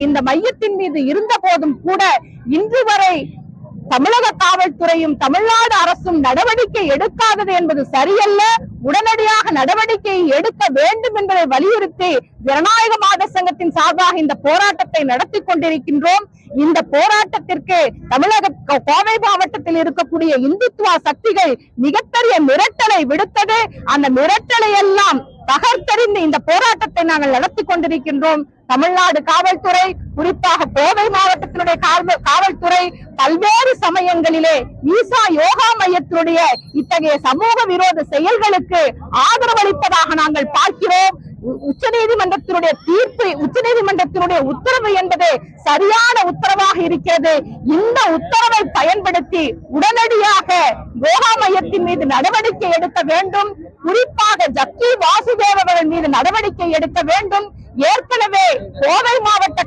இந்த மையத்தின் மீது இருந்த போதும் கூட இன்று வரை தமிழக காவல்துறையும் தமிழ்நாடு அரசும் நடவடிக்கை எடுக்காதது என்பது சரியல்ல. உடனடியாக நடவடிக்கை எடுக்க வேண்டும் என்பதை வலியுறுத்தி ஜனநாயக மாதர் சங்கத்தின் சார்பாக இந்த போராட்டத்தை நடத்தி கொண்டிருக்கின்றோம். இந்த போராட்டத்திற்கு தமிழக கோவை மாவட்டத்தில் இருக்கக்கூடிய இந்துத்துவ சக்திகள் மிகப்பெரிய மிரட்டலை விடுத்தது. அந்த மிரட்டலை எல்லாம் தகர்த்தெறிந்து இந்த போராட்டத்தை நாங்கள் நடத்தி கொண்டிருக்கின்றோம். தமிழ்நாடு காவல்துறை, குறிப்பாக கோவை மாவட்டத்தினுடைய காவல்துறை பல்வேறு சமயங்களிலே ஈசா யோகா மையத்தினுடைய இத்தகைய சமூக விரோத செயல்களுக்கு ஆதரவளிப்பதாக நாங்கள் பார்க்கிறோம். உச்சநீதிமன்றத்தினுடைய தீர்ப்பு, உச்சநீதிமன்றத்தினுடைய உத்தரவு என்பது சரியான உத்தரவாக இருக்கிறது. இந்த உத்தரவை பயன்படுத்தி உடனடியாக யோகா மையத்தின் மீது நடவடிக்கை எடுக்க வேண்டும். குறிப்பாக ஜக்கி வாசுதேவ் அவர்கள் மீது நடவடிக்கை எடுக்க வேண்டும். ஏற்கனவே கோவை மாவட்ட